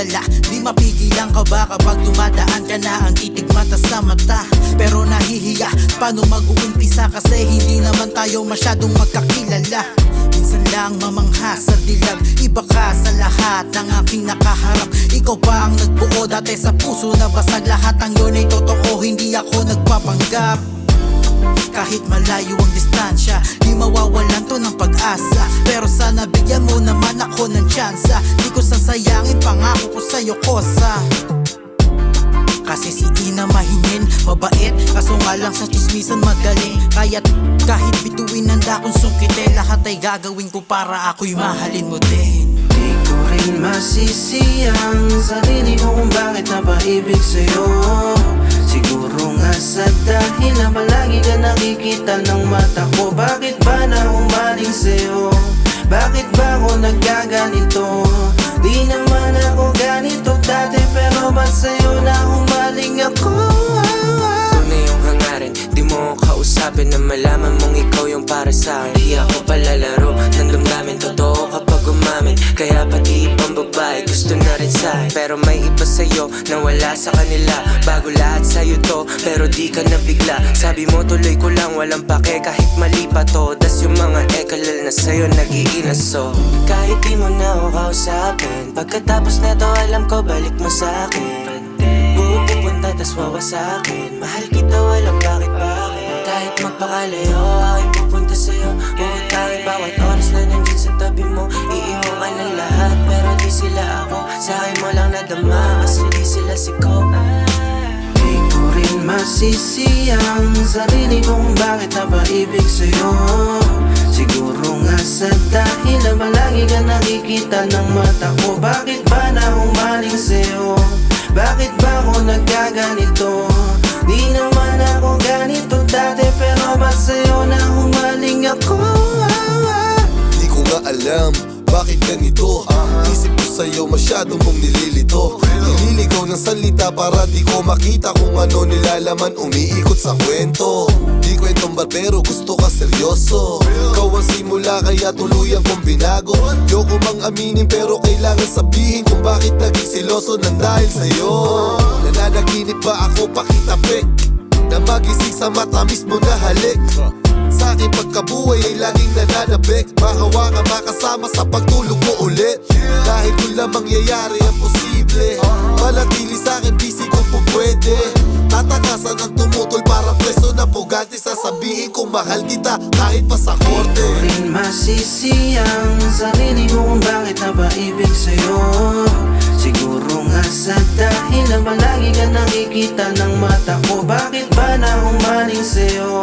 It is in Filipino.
dala. Di mapigilan ka ba kapag dumadaan ka na ang titig mata sa mata? Pero nahihiya, paano mag-uumpisa kasi hindi naman tayo masyadong magkakilala. Minsan lang mamangha sa dilag, iba ka sa lahat ng aking nakaharap. Ikaw pa ang nagbuo dati sa puso na basag. Lahat ng yun ay totoo, hindi ako nagpapanggap. Kahit malayo ang distansya, di mawawalan to ng pag-asa. Pero sana bigyan mo naman ako ng tsansa. Di ko sasayangin pangako ko sa'yo, kosa. Kasi si Ina mahingin, mabait, kaso nga lang sa chismisan magaling. Kaya't kahit bituin handa kong sungkitin, lahat ay gagawin ko para ako'y mahalin mo din. Di ko rin masisiyang sarili ko kung bakit napaibig sa'yo. Siguro nga sa dahil na palagi ka nakikita ng mata ko. Bakit ba na humaling sa'yo? Bakit ba ako nagkaganito? Di naman ako ganito dati, pero ba't sa'yo na humaling ako? Una yung hangarin, di mo kausapin na malaman mong ikaw yung para sa'kin. Di ako palalaro ng damdamin, totoo kapag umamin. Kaya pati ibang babae gusto na rin sa'kin. Pero may iba sa'yo na wala sa kanila. Bago lahat sa'yo to, pero di ka nabigla. Sabi mo tuloy ko lang, walang pake kahit mali pa to. Das yung mga ekalal na sa'yo nag-iinaso. Kahit di mo na ako kausapin, pagkatapos neto alam ko balik mo sa'kin. Pupunta tas wawasakin, mahal kita walang bakit. Kahit magpakalayo, ako'y pupunta sa'yo. Uutangin bawat oras na nandyan sa tabi mo. Iiwan ng lahat pero di sila ako. Sa'kin mo lang nadama kasi di sila siko. Di ko rin masisiyang sarili ko kung bakit napaibig sa'yo. Siguro nga sa dahil na palagi ka nakikita ng mata ko. Bakit ba na humaling sa'yo? Bakit ba ako nagkaganito? Di naman ako ganito dati, pero ba't sa'yo na humaling ako? Di ko nga alam bakit ganito. Isip ko sa'yo masyado mong nililito. Nililigaw ng salita para di ko makita kung ano nilalaman umiikot sa kwento. Di kwentong barbero, gusto ka seryoso. Ikaw ang simula kaya tuluyan kong binago. Yoko mang aminin pero kailangan sabihin kung bakit naging siloso nang dahil sa'yo. Nananaginip ba ako pakitapik na magising sa matamis mo na halik? Sa aking pagkabuhay ay laging nananabik. Mahawakan, makasama sa pagtulog mo ulit. Dahil kung lang mangyayari ang posible, manatili sa akin busy kung po pwede. Tatakasan ang tumutol para preso na pugante. Sasabihin kong mahal kita kahit pa sa korte. Di ko rin masisiyang sarili ko kung bakit napaibig sa'yo. Siguro nga sa dahil na palagi ka nakikita ng mata ko. Bakit ba na humaling sa'yo?